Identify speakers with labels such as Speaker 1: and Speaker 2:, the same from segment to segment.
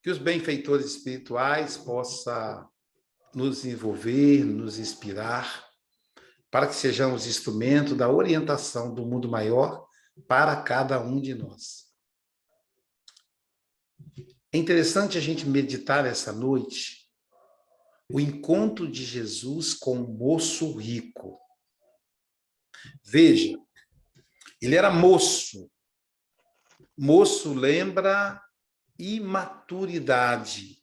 Speaker 1: Que os benfeitores espirituais possam nos envolver, nos inspirar, para que sejamos instrumento da orientação do mundo maior para cada um de nós. É interessante a gente meditar essa noite o encontro de Jesus com o moço rico. Veja, ele era moço. Moço lembra imaturidade.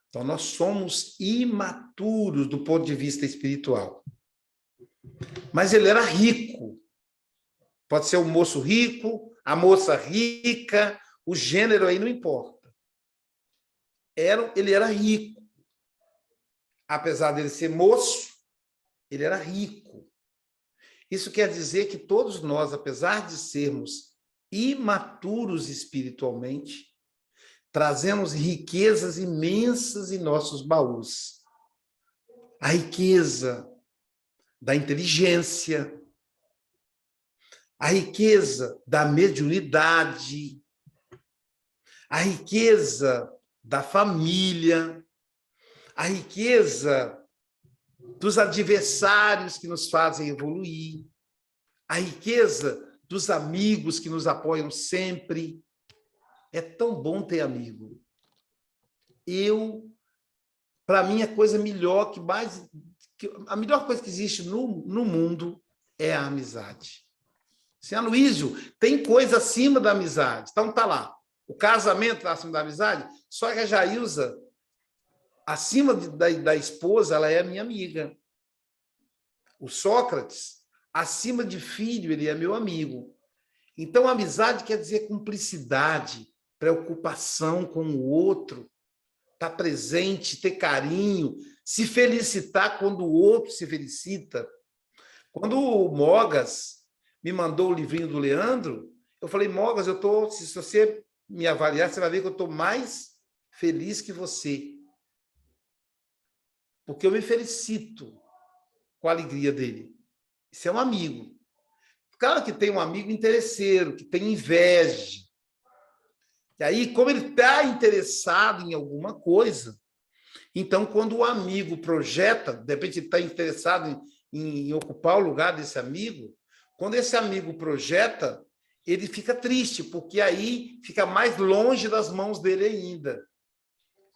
Speaker 1: Então, nós somos imaturos do ponto de vista espiritual. Mas ele era rico. Pode ser o moço rico, a moça rica, o gênero aí não importa. Ele era rico. Apesar dele ser moço, ele era rico. Isso quer dizer que todos nós, apesar de sermos imaturos espiritualmente, trazemos riquezas imensas em nossos baús. A riqueza da inteligência, a riqueza da mediunidade, a riqueza da família, a riqueza dos adversários que nos fazem evoluir, a riqueza dos amigos que nos apoiam sempre. É tão bom ter amigo. Para mim, a coisa melhor a melhor coisa que existe no mundo é a amizade. Sim, Aloysio, tem coisa acima da amizade. Então, tá lá. O casamento está acima da amizade, só que a Jailza, acima da esposa, ela é minha amiga. O Sócrates, acima de filho, ele é meu amigo. Então, amizade quer dizer cumplicidade, preocupação com o outro, estar presente, ter carinho, se felicitar quando o outro se felicita. Quando o Mogas me mandou o livrinho do Leandro, eu falei, Mogas, se você me avaliar, você vai ver que eu estou mais feliz que você. Porque eu me felicito com a alegria dele. Isso é um amigo. Claro que tem um amigo interesseiro, que tem inveja. E aí, como ele está interessado em alguma coisa, então, quando o amigo projeta, de repente ele está interessado em ocupar o lugar desse amigo, quando esse amigo projeta, ele fica triste, porque aí fica mais longe das mãos dele ainda.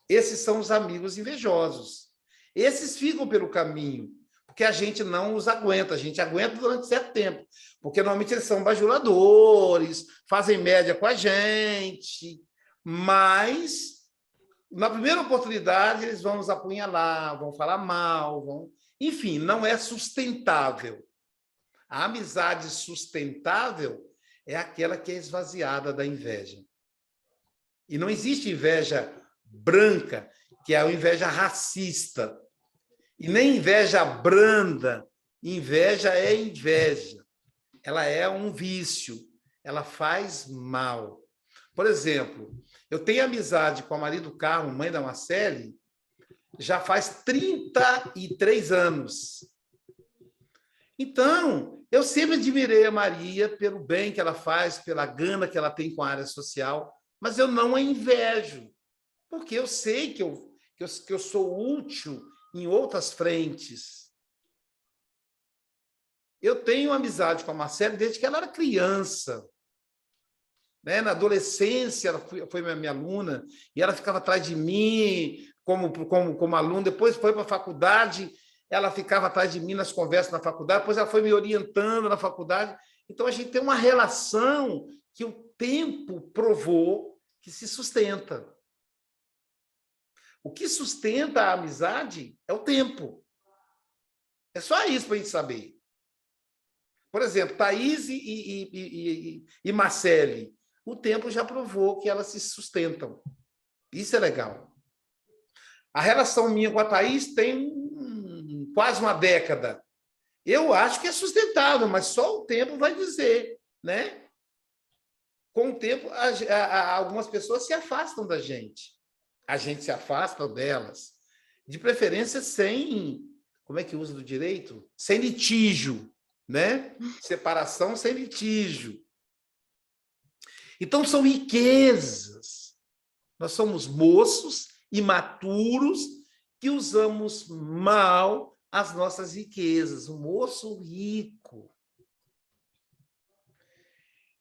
Speaker 1: Esses são os amigos invejosos. Esses ficam pelo caminho, porque a gente não os aguenta, a gente aguenta durante certo tempo, porque normalmente eles são bajuladores, fazem média com a gente, mas na primeira oportunidade eles vão nos apunhalar, vão falar mal, enfim, não é sustentável. A amizade sustentável é aquela que é esvaziada da inveja. E não existe inveja branca, que é a inveja racista, e nem inveja branda. Inveja é inveja. Ela é um vício. Ela faz mal. Por exemplo, eu tenho amizade com a Maria do Carmo, mãe da Marcele, já faz 33 anos. Então, eu sempre admirei a Maria pelo bem que ela faz, pela gana que ela tem com a área social, mas eu não a invejo, porque eu sei que eu sou útil em outras frentes. Eu tenho amizade com a Marcele desde que ela era criança. Né? Na adolescência, ela foi minha aluna, e ela ficava atrás de mim como aluna. Depois foi para a faculdade, ela ficava atrás de mim nas conversas na faculdade, depois ela foi me orientando na faculdade. Então, a gente tem uma relação que o tempo provou que se sustenta. O que sustenta a amizade é o tempo. É só isso para a gente saber. Por exemplo, Thaís e Marcele, o tempo já provou que elas se sustentam. Isso é legal. A relação minha com a Thaís tem quase uma década. Eu acho que é sustentável, mas só o tempo vai dizer, né? Com o tempo, algumas pessoas se afastam da gente. A gente se afasta delas. De preferência sem... Como é que usa do direito? Sem litígio, né? Separação sem litígio. Então, são riquezas Nós somos moços imaturos que usamos mal as nossas riquezas. O moço rico.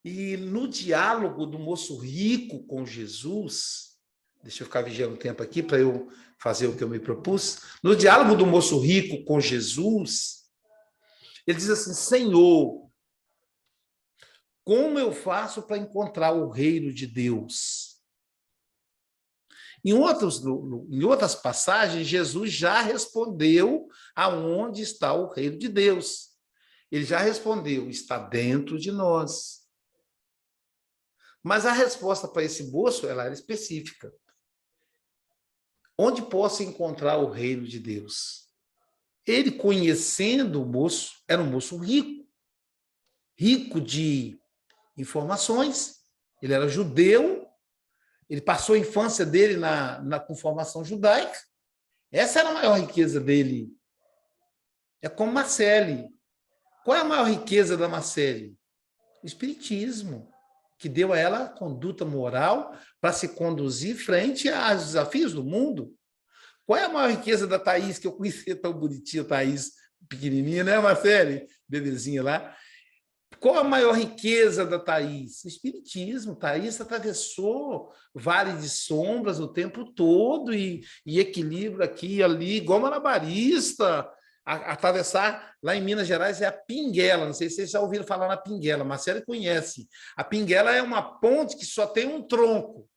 Speaker 1: E no diálogo do moço rico com Jesus, deixa eu ficar vigiando o tempo aqui para eu fazer o que eu me propus. No diálogo do moço rico com Jesus, ele diz assim: Senhor, como eu faço para encontrar o reino de Deus? Em outras passagens, Jesus já respondeu aonde está o reino de Deus. Ele já respondeu: está dentro de nós. Mas a resposta para esse moço ela era específica. Onde posso encontrar o reino de Deus? Ele, conhecendo o moço, era um moço rico, rico de informações. Ele era judeu, ele passou a infância dele na conformação judaica. Essa era a maior riqueza dele. É como Marcele. Qual é a maior riqueza da Marcele? O espiritismo, que deu a ela conduta moral para se conduzir frente aos desafios do mundo. Qual é a maior riqueza da Thaís, que eu conheci tão bonitinha, Thaís, pequenininha, né, Marcele? Bebezinha lá. Qual a maior riqueza da Thaís? O espiritismo. Thaís atravessou vale de sombras o tempo todo e equilíbrio aqui e ali, igual malabarista. Atravessar, lá em Minas Gerais, é a Pinguela. Não sei se vocês já ouviram falar na Pinguela. Marcelo conhece. A Pinguela é uma ponte que só tem um tronco.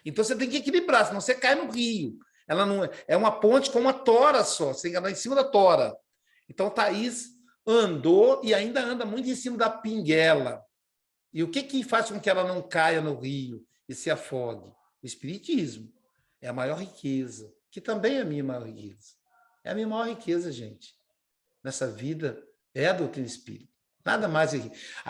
Speaker 1: Então, você tem que equilibrar, senão você cai no rio. Ela não é uma ponte com uma tora só. Você anda em cima da tora. Então, Thaís andou e ainda anda muito em cima da Pinguela. E o que faz com que ela não caia no rio e se afogue? O espiritismo. É a maior riqueza, que também é a minha maior riqueza. É a minha maior riqueza, gente. Nessa vida é a doutrina espírita. Nada mais.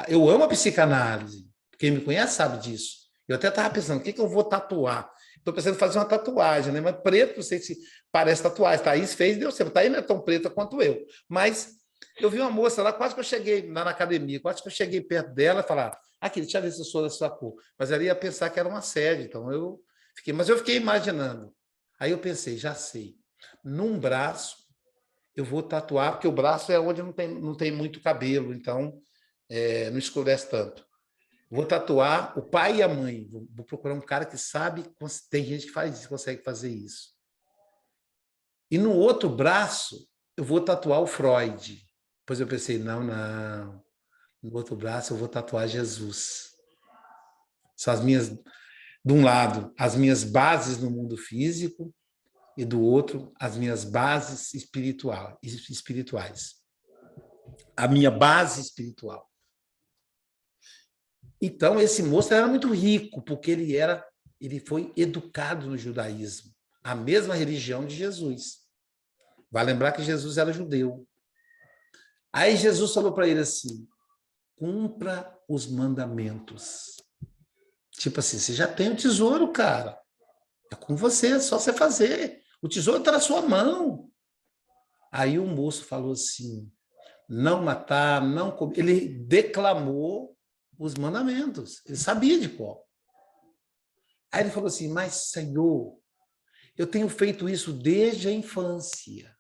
Speaker 1: Eu amo a psicanálise. Quem me conhece sabe disso. Eu até estava pensando, o que eu vou tatuar? Estou pensando em fazer uma tatuagem, né? Mas preto, não sei se parece tatuagem. Thaís fez, deu certo. Thaís não é tão preta quanto eu. Mas eu vi uma moça lá, quase que eu cheguei lá na academia, quase que eu cheguei perto dela e falar, aqui, deixa eu ver se eu sou da sua cor. Mas ela ia pensar que era uma assédio, então mas eu fiquei imaginando. Aí eu pensei, já sei. Num braço, eu vou tatuar, porque o braço é onde não tem muito cabelo, então não escurece tanto. Vou tatuar o pai e a mãe. Vou procurar um cara que sabe, tem gente que faz isso, consegue fazer isso. E no outro braço, eu vou tatuar o Freud. Depois eu pensei, não. No outro braço, eu vou tatuar Jesus. São as minhas, de um lado, as minhas bases no mundo físico, e do outro, as minhas bases espirituais. A minha base espiritual. Então, esse moço era muito rico, porque ele foi educado no judaísmo, a mesma religião de Jesus. Vai lembrar que Jesus era judeu. Aí Jesus falou para ele assim, cumpra os mandamentos. Tipo assim, você já tem o tesouro, cara. É com você, é só você fazer. O tesouro está na sua mão. Aí o moço falou assim, não matar, não comer. Ele declamou os mandamentos. Ele sabia de qual. Aí ele falou assim, mas Senhor, eu tenho feito isso desde a infância.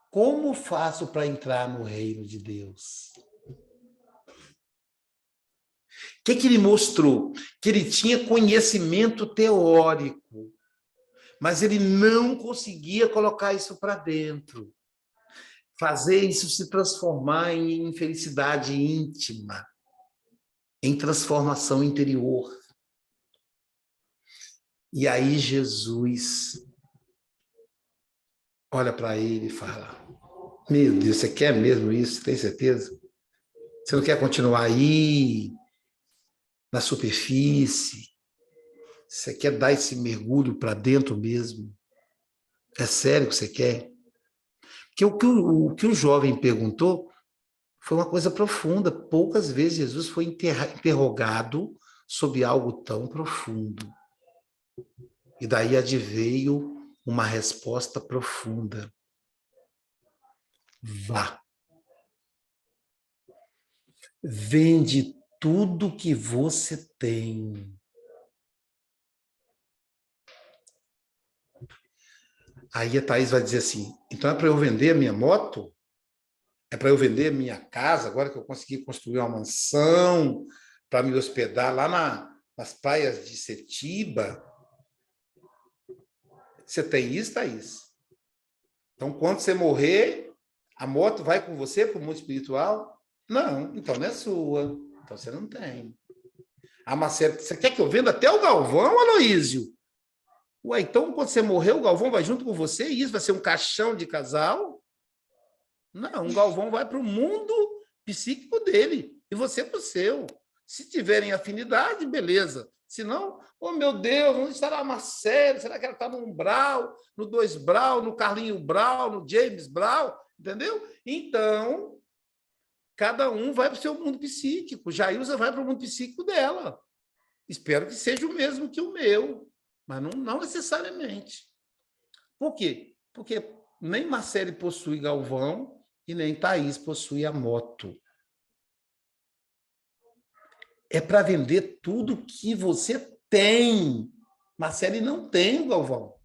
Speaker 1: Como faço para entrar no reino de Deus? O que ele mostrou? Que ele tinha conhecimento teórico, mas ele não conseguia colocar isso para dentro. Fazer isso se transformar em felicidade íntima, em transformação interior. E aí Jesus olha para ele e fala, meu Deus, você quer mesmo isso? Tem certeza? Você não quer continuar aí, na superfície? Você quer dar esse mergulho para dentro mesmo? É sério que você quer? Porque o que o jovem perguntou foi uma coisa profunda. Poucas vezes Jesus foi interrogado sobre algo tão profundo. E daí adveio uma resposta profunda. Vá. Vende tudo que você tem Aí a Thaís vai dizer assim, então é para eu vender a minha moto? É para eu vender a minha casa, agora que eu consegui construir uma mansão para me hospedar lá nas praias de Setiba? Você tem isso, Thaís? Então, quando você morrer, a moto vai com você para o mundo espiritual? Não, então não é sua. Então você não tem. Ah, Marcelo, você quer que eu venda até o Galvão, Aloísio? Ué, então quando você morrer, o Galvão vai junto com você e isso vai ser um caixão de casal? Não, o Galvão vai para o mundo psíquico dele e você para o seu. Se tiverem afinidade, beleza. Se não, oh meu Deus, onde estará a Marcelo? Será que ela está no Umbral, no Dois Brau, no Carlinho Brau, no James Brau? Entendeu? Então, cada um vai para o seu mundo psíquico. Jailza vai para o mundo psíquico dela. Espero que seja o mesmo que o meu, mas não necessariamente. Por quê? Porque nem Marcele possui Galvão e nem Thaís possui a moto. É para vender tudo que você tem. Marcele não tem o Galvão.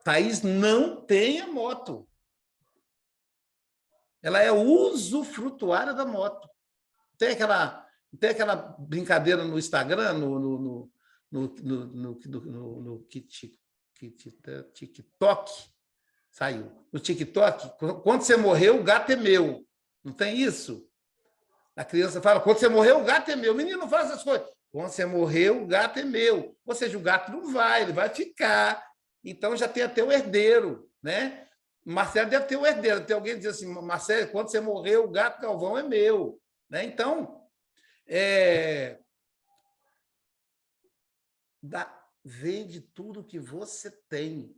Speaker 1: Thaís não tem a moto. Ela é usufrutuária da moto. Tem aquela brincadeira no Instagram, no TikTok. Saiu. No TikTok, quando você morreu, o gato é meu. Não tem isso? A criança fala, quando você morreu, o gato é meu. Menino, não faz essas coisas. Quando você morreu, o gato é meu. Ou seja, o gato não vai, ele vai ficar. Então, já tem até o herdeiro, né? Marcelo deve ter o herdeiro. Tem alguém que diz assim, Marcelo, quando você morreu, o gato Galvão é meu. Né? Então, vende tudo que você tem.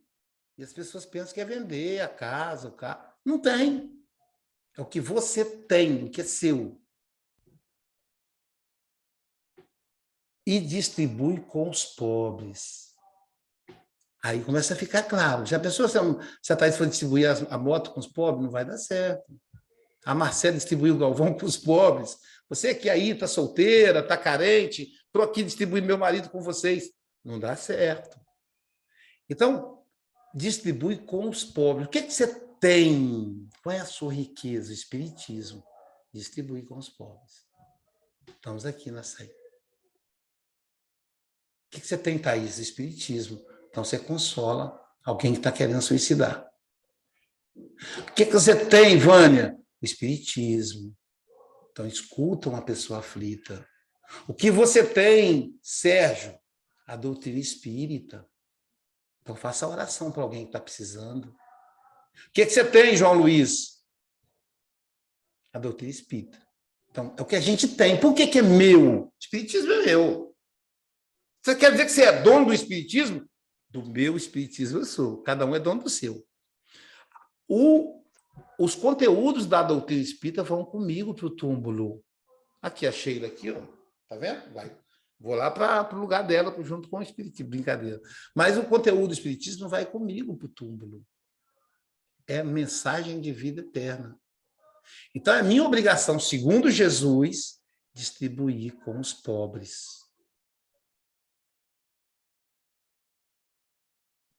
Speaker 1: E as pessoas pensam que é vender a casa, o carro. Não tem. É o que você tem, o que é seu. E distribui com os pobres. Aí começa a ficar claro. Já pensou se a Thaís for distribuir a moto com os pobres? Não vai dar certo. A Marcela distribuiu o Galvão com os pobres. Você que aí está solteira, está carente, estou aqui distribuindo meu marido com vocês. Não dá certo. Então, distribui com os pobres. O que você tem? Qual é a sua riqueza? O espiritismo. Distribui com os pobres. Estamos aqui na saída. O que você tem, Thaís? Espiritismo. Então você consola alguém que está querendo suicidar. O que você tem, Vânia? O espiritismo. Então escuta uma pessoa aflita. O que você tem, Sérgio? A doutrina espírita. Então faça oração para alguém que está precisando. O que você tem, João Luiz? A doutrina espírita. Então, é o que a gente tem. Por que é meu? O espiritismo é meu. Você quer dizer que você é dono do espiritismo? Do meu espiritismo eu sou. Cada um é dono do seu. Os conteúdos da doutrina espírita vão comigo para o túmulo. Aqui a Sheila, aqui, ó. Tá vendo? Vai. Vou lá para o lugar dela, junto com o espiritismo. Brincadeira. Mas o conteúdo do espiritismo vai comigo para o túmulo. É mensagem de vida eterna. Então, é minha obrigação, segundo Jesus, distribuir com os pobres.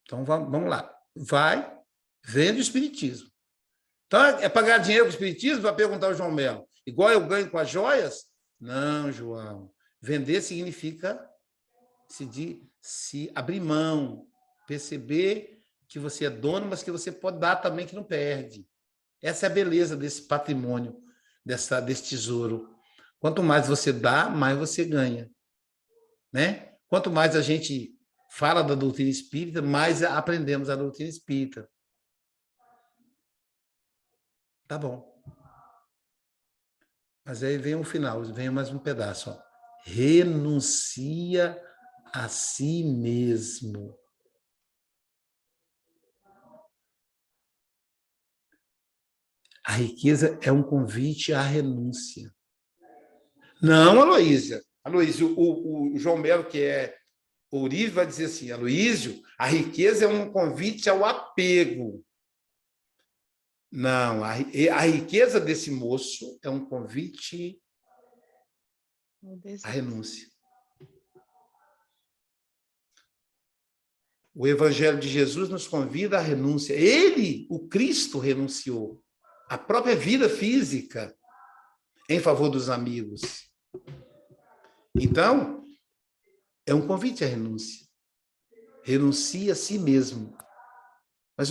Speaker 1: Então, vamos lá. Vai, vende o espiritismo. Então, é pagar dinheiro com o espiritismo? Vai perguntar ao João Melo. Igual eu ganho com as joias? Não, João. Vender significa se abrir mão, perceber que você é dono, mas que você pode dar também, que não perde. Essa é a beleza desse patrimônio, desse tesouro. Quanto mais você dá, mais você ganha. Né? Quanto mais a gente fala da doutrina espírita, mais aprendemos a doutrina espírita. Tá bom. Mas aí vem o final, vem mais um pedaço. Ó. Renuncia a si mesmo. A riqueza é um convite à renúncia. Não, Aloísia. Aloísio, o João Melo, que é ourives, vai dizer assim, Aloísio, a riqueza é um convite ao apego. Não, a riqueza desse moço é um convite à renúncia. O Evangelho de Jesus nos convida à renúncia. Ele, o Cristo, renunciou à própria vida física em favor dos amigos. Então, é um convite à renúncia. Renuncie a si mesmo. Mas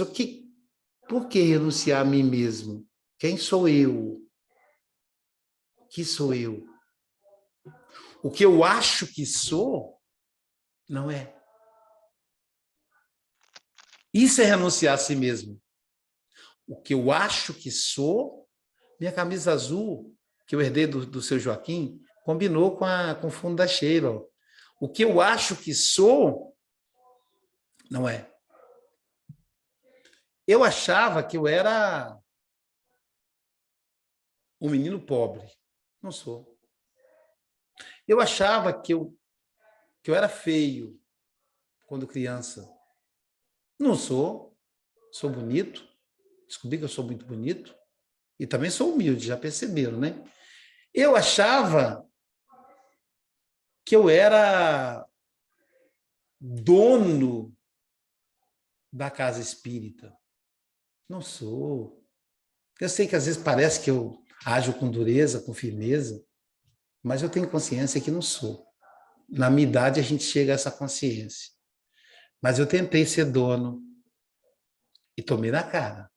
Speaker 1: por que renunciar a mim mesmo? Quem sou eu? O que sou eu? O que eu acho que sou, não é. Isso é renunciar a si mesmo. O que eu acho que sou, minha camisa azul, que eu herdei do seu Joaquim, combinou com o fundo da Sheila. O que eu acho que sou, não é. Eu achava que eu era um menino pobre. Não sou. Eu achava que eu era feio quando criança. Não sou. Sou bonito. Descobri que eu sou muito bonito. E também sou humilde, já perceberam, né? Eu achava que eu era dono da casa espírita. Não sou. Eu sei que às vezes parece que eu ajo com dureza, com firmeza, mas eu tenho consciência que não sou. Na minha idade a gente chega a essa consciência. Mas eu tentei ser dono e tomei na cara.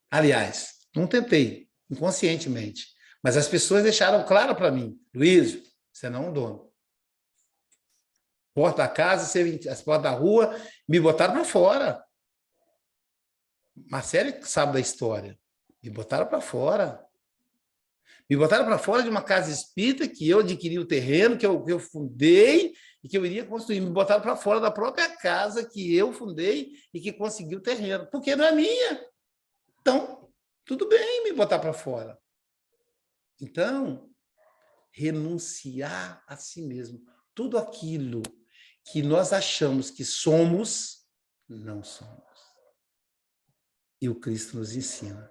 Speaker 1: Aliás, não tentei, inconscientemente. Mas as pessoas deixaram claro para mim, Luiz, você não é um dono. Porta da casa, as portas da rua, me botaram para fora. Marcelo sabe da história. Me botaram para fora. Me botaram para fora de uma casa espírita que eu adquiri o terreno, que eu fundei e que eu iria construir. Me botaram para fora da própria casa que eu fundei e que consegui o terreno, porque não é minha. Então, tudo bem me botar para fora. Então, renunciar a si mesmo. Tudo aquilo que nós achamos que somos, não somos. E o Cristo nos ensina.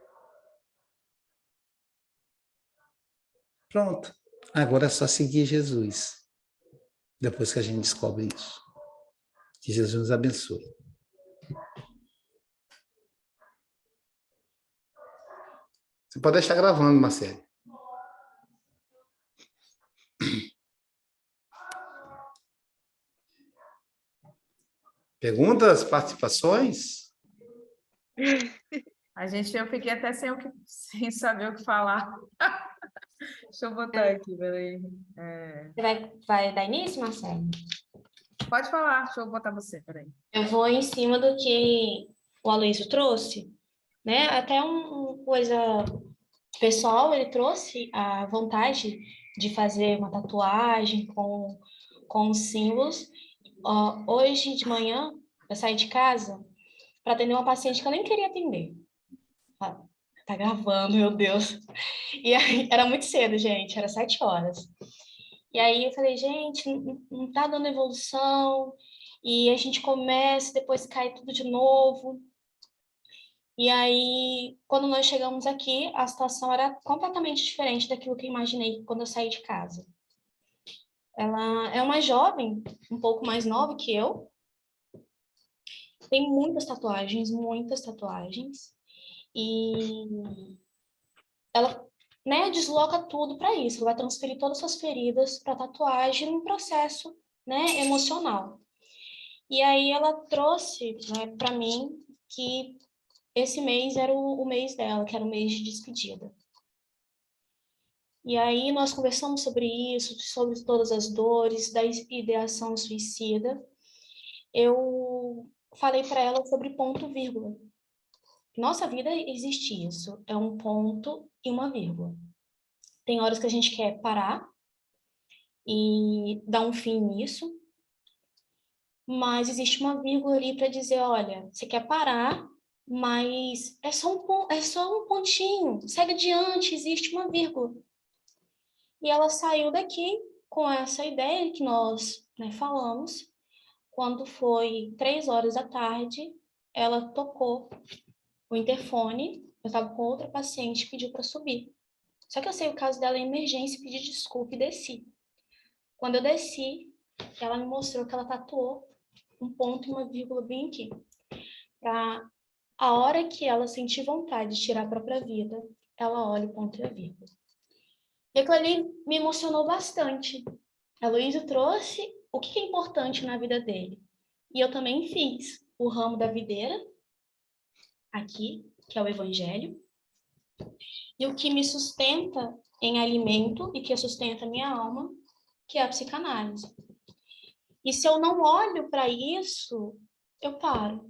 Speaker 1: Pronto. Agora é só seguir Jesus. Depois que a gente descobre isso. Que Jesus nos abençoe. Você pode deixar gravando, Marcelo. Perguntas, participações?
Speaker 2: Eu fiquei até sem saber o que falar. Deixa eu botar aqui, peraí.
Speaker 3: Você vai dar início, Marcelo?
Speaker 2: Pode falar, deixa eu botar você, peraí.
Speaker 3: Eu vou em cima do que o Aloysio trouxe, né? Até uma coisa pessoal, ele trouxe a vontade de fazer uma tatuagem com os símbolos. Hoje de manhã, eu saí de casa para atender uma paciente que eu nem queria atender. Tá gravando, meu Deus. E aí, era muito cedo, gente, era 7 horas. E aí eu falei, gente, não tá dando evolução, e a gente começa, depois cai tudo de novo. E aí, quando nós chegamos aqui, a situação era completamente diferente daquilo que eu imaginei quando eu saí de casa. Ela é uma jovem, um pouco mais nova que eu, tem muitas tatuagens, e ela, né, desloca tudo para isso, ela vai transferir todas as suas feridas para tatuagem num processo, né, emocional. E aí ela trouxe, né, para mim que esse mês era o mês dela, que era o mês de despedida. E aí nós conversamos sobre isso, sobre todas as dores da ideação suicida. Eu falei para ela sobre ponto e vírgula. Nossa vida existe isso, é um ponto e uma vírgula. Tem horas que a gente quer parar e dar um fim nisso, mas existe uma vírgula ali para dizer, olha, você quer parar, mas é só um pontinho, segue adiante, existe uma vírgula. E ela saiu daqui com essa ideia que nós, né, falamos. Quando foi 3 horas da tarde, ela tocou o interfone, eu estava com outra paciente, pediu para subir. Só que eu sei o caso dela é emergência, pedi desculpa e desci. Quando eu desci, ela me mostrou que ela tatuou um ponto e uma vírgula bem aqui. Para a hora que ela sentir vontade de tirar a própria vida, ela olha o ponto e a vírgula. E aquilo ali me emocionou bastante. A Luísa trouxe o que é importante na vida dele. E eu também fiz o ramo da videira, aqui, que é o Evangelho. E o que me sustenta em alimento e que sustenta a minha alma, que é a psicanálise. E se eu não olho para isso, eu paro.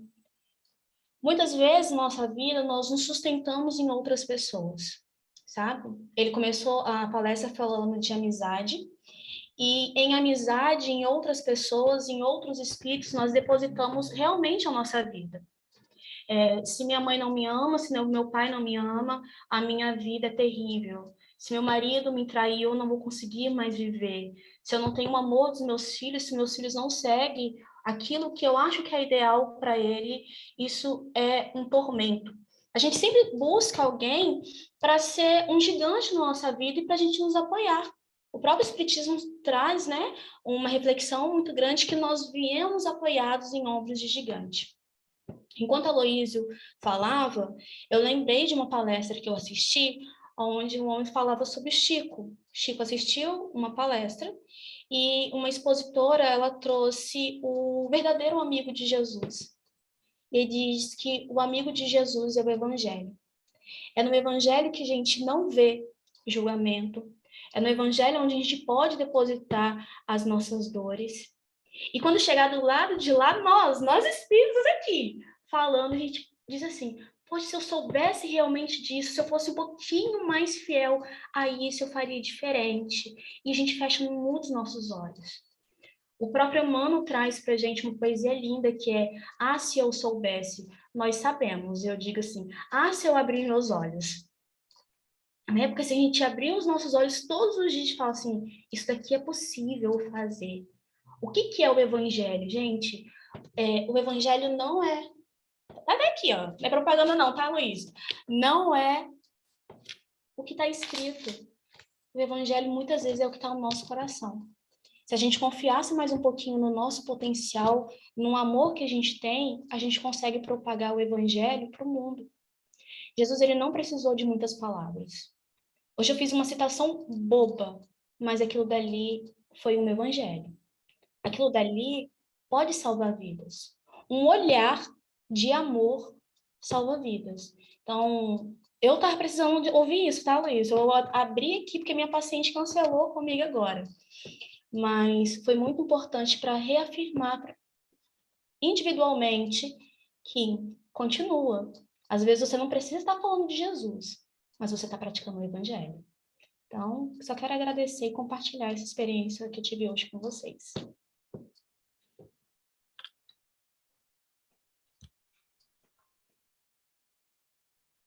Speaker 3: Muitas vezes, na nossa vida, nós nos sustentamos em outras pessoas, sabe? Ele começou a palestra falando de amizade, e em amizade, em outras pessoas, em outros espíritos, nós depositamos realmente a nossa vida. Se minha mãe não me ama, se meu pai não me ama, a minha vida é terrível. Se meu marido me traiu, eu não vou conseguir mais viver. Se eu não tenho o amor dos meus filhos, se meus filhos não seguem aquilo que eu acho que é ideal para ele, isso é um tormento. A gente sempre busca alguém para ser um gigante na nossa vida e para a gente nos apoiar. O próprio Espiritismo traz, né, uma reflexão muito grande que nós viemos apoiados em ombros de gigante. Enquanto a Aloísio falava, eu lembrei de uma palestra que eu assisti, onde um homem falava sobre Chico. Chico assistiu uma palestra e uma expositora, ela trouxe o verdadeiro amigo de Jesus. Ele diz que o amigo de Jesus é o Evangelho. É no Evangelho que a gente não vê julgamento. É no Evangelho onde a gente pode depositar as nossas dores. E quando chegar do lado de lá, nós espíritos aqui, falando, a gente diz assim, poxa, se eu soubesse realmente disso, se eu fosse um pouquinho mais fiel a isso, eu faria diferente. E a gente fecha muito os nossos olhos. O próprio Emmanuel traz para a gente uma poesia linda que é, se eu soubesse, nós sabemos. Eu digo assim, se eu abrir meus olhos. Né? Porque se a gente abrir os nossos olhos todos os dias e falar assim, isso daqui é possível fazer. O que é o Evangelho, gente? O Evangelho não é... Tá aqui, ó. Não é propaganda não, tá, Luiz? Não é o que está escrito. O Evangelho, muitas vezes, é o que está no nosso coração. Se a gente confiasse mais um pouquinho no nosso potencial, no amor que a gente consegue propagar o Evangelho para o mundo. Jesus, ele não precisou de muitas palavras. Hoje eu fiz uma citação boba, mas aquilo dali foi um Evangelho. Aquilo dali pode salvar vidas. Um olhar de amor salva vidas. Então, eu estava precisando de ouvir isso, tá, Luiz? Eu abri aqui porque minha paciente cancelou comigo agora. Mas foi muito importante para reafirmar individualmente que continua. Às vezes você não precisa estar falando de Jesus, mas você está praticando o Evangelho. Então, só quero agradecer e compartilhar essa experiência que eu tive hoje com vocês.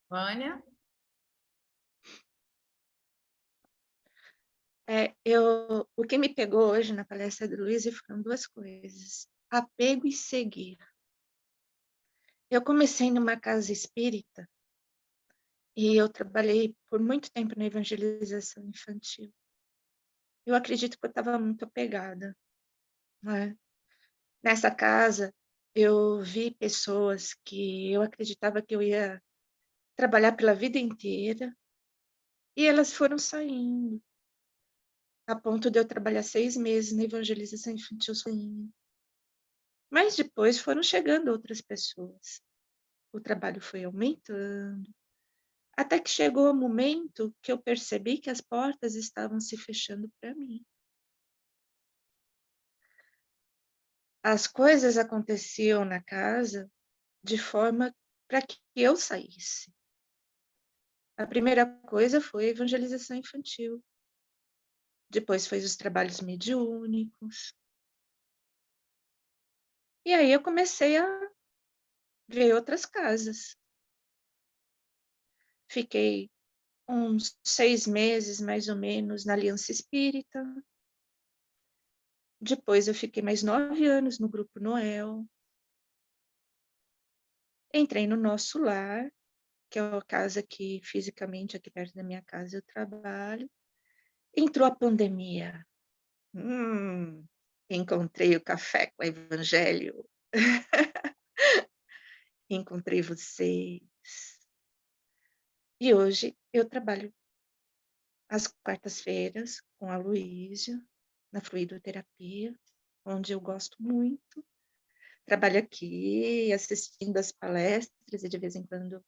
Speaker 2: Vânia?
Speaker 4: O que me pegou hoje na palestra do Luiz foram duas coisas: apego e seguir. Eu comecei numa casa espírita e eu trabalhei por muito tempo na evangelização infantil. Eu acredito que eu estava muito apegada, né? Nessa casa, eu vi pessoas que eu acreditava que eu ia trabalhar pela vida inteira e elas foram saindo, a ponto de eu trabalhar 6 meses na evangelização infantil sozinha. Mas depois foram chegando outras pessoas. O trabalho foi aumentando, até que chegou o momento que eu percebi que as portas estavam se fechando para mim. As coisas aconteciam na casa de forma para que eu saísse. A primeira coisa foi a evangelização infantil. Depois foi os trabalhos mediúnicos. E aí eu comecei a ver outras casas. Fiquei uns 6 meses, mais ou menos, na Aliança Espírita. Depois eu fiquei mais 9 anos no Grupo Noel. Entrei no Nosso Lar, que é a casa que fisicamente aqui perto da minha casa eu trabalho. Entrou a pandemia. Encontrei o café com o Evangelho. Encontrei vocês. E hoje eu trabalho às quartas-feiras com a Luísio, na fluidoterapia, onde eu gosto muito. Trabalho aqui, assistindo as palestras e de vez em quando.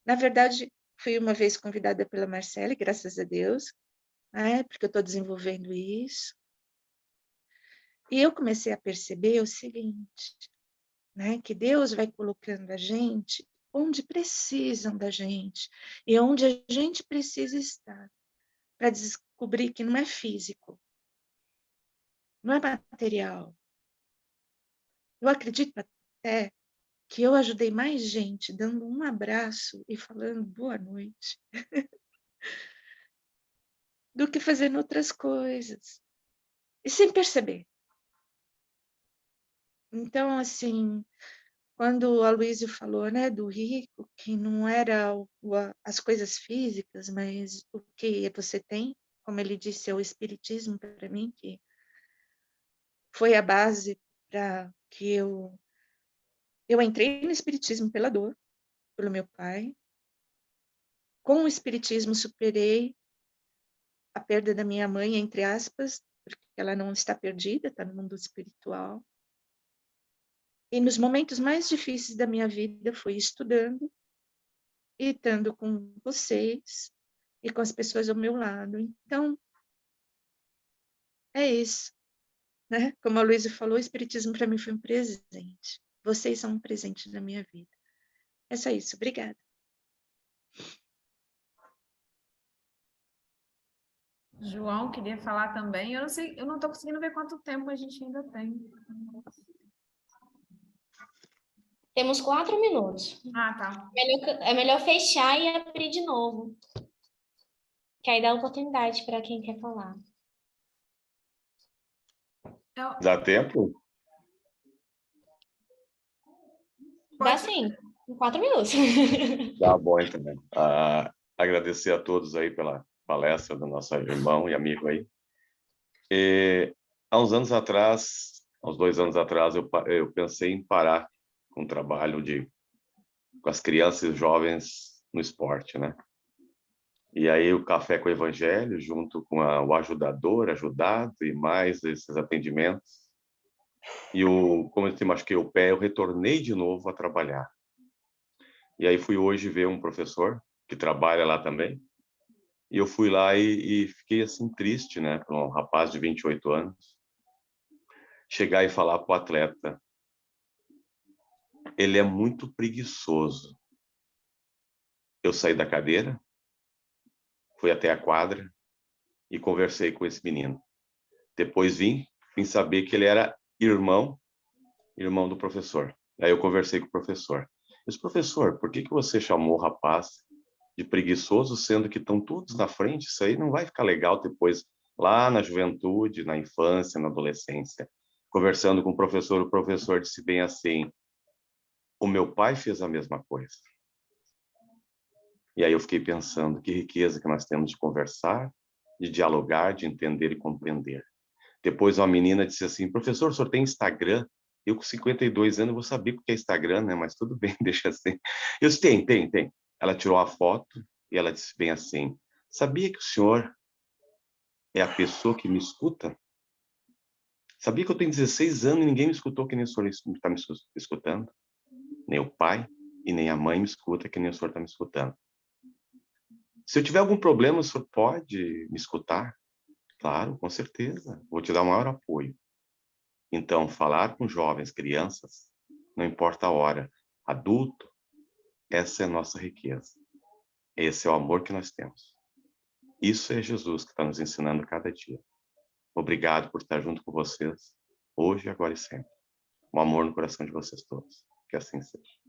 Speaker 4: Na verdade, fui uma vez convidada pela Marcele, graças a Deus, né, porque eu estou desenvolvendo isso. E eu comecei a perceber o seguinte, né, que Deus vai colocando a gente onde precisam da gente e onde a gente precisa estar, para descobrir que não é físico, não é material. Eu acredito até que eu ajudei mais gente dando um abraço e falando boa noite do que fazendo outras coisas. E sem perceber. Então, assim, quando a Luísa falou, né, do rico, que não era as coisas físicas, mas o que você tem, como ele disse, é o espiritismo para mim, que foi a base para que eu entrei no espiritismo pela dor, pelo meu pai. Com o espiritismo superei a perda da minha mãe, entre aspas, porque ela não está perdida, está no mundo espiritual. E nos momentos mais difíceis da minha vida, fui estudando e estando com vocês e com as pessoas ao meu lado. Então, é isso, né? Como a Luísa falou, o espiritismo para mim foi um presente. Vocês são um presente na minha vida. É só isso. Obrigada.
Speaker 2: João queria falar também. Eu não sei, eu não estou conseguindo ver quanto tempo a gente ainda tem.
Speaker 3: Temos 4 minutos.
Speaker 2: Ah, tá.
Speaker 3: É melhor fechar e abrir de novo. Que aí dá oportunidade para quem quer falar.
Speaker 5: Dá tempo?
Speaker 3: Dá sim, em 4 minutos.
Speaker 5: Tá bom, então. Agradecer a todos aí pela palestra do nosso irmão e amigo aí. Há uns anos atrás, há uns 2 anos atrás, eu pensei em parar com o trabalho com as crianças e jovens no esporte, né? E aí o Café com o Evangelho, junto com o ajudador, ajudado e mais esses atendimentos. E como eu te machuquei o pé, eu retornei de novo a trabalhar. E aí fui hoje ver um professor que trabalha lá também. E eu fui lá e fiquei assim triste, né, para um rapaz de 28 anos chegar e falar para o atleta: ele é muito preguiçoso. Eu saí da cadeira, fui até a quadra e conversei com esse menino. Depois vim saber que ele era irmão do professor. Aí eu conversei com o professor. Eu disse: professor, por que você chamou o rapaz de preguiçoso, sendo que estão todos na frente? Isso aí não vai ficar legal depois, lá na juventude, na infância, na adolescência. Conversando com o professor disse bem assim: o meu pai fez a mesma coisa. E aí eu fiquei pensando, que riqueza que nós temos de conversar, de dialogar, de entender e compreender. Depois uma menina disse assim: professor, o senhor tem Instagram? Eu com 52 anos vou saber o que é Instagram, né? Mas tudo bem, deixa assim. Eu disse: tem. Ela tirou a foto e ela disse bem assim: sabia que o senhor é a pessoa que me escuta? Sabia que eu tenho 16 anos e ninguém me escutou que nem o senhor está me escutando? Nem o pai e nem a mãe me escuta que nem o senhor está me escutando. Se eu tiver algum problema, o senhor pode me escutar? Claro, com certeza. Vou te dar o maior apoio. Então, falar com jovens, crianças, não importa a hora, adulto, essa é a nossa riqueza. Esse é o amor que nós temos. Isso é Jesus que está nos ensinando cada dia. Obrigado por estar junto com vocês, hoje, agora e sempre. Um amor no coração de vocês todos. Que assim seja.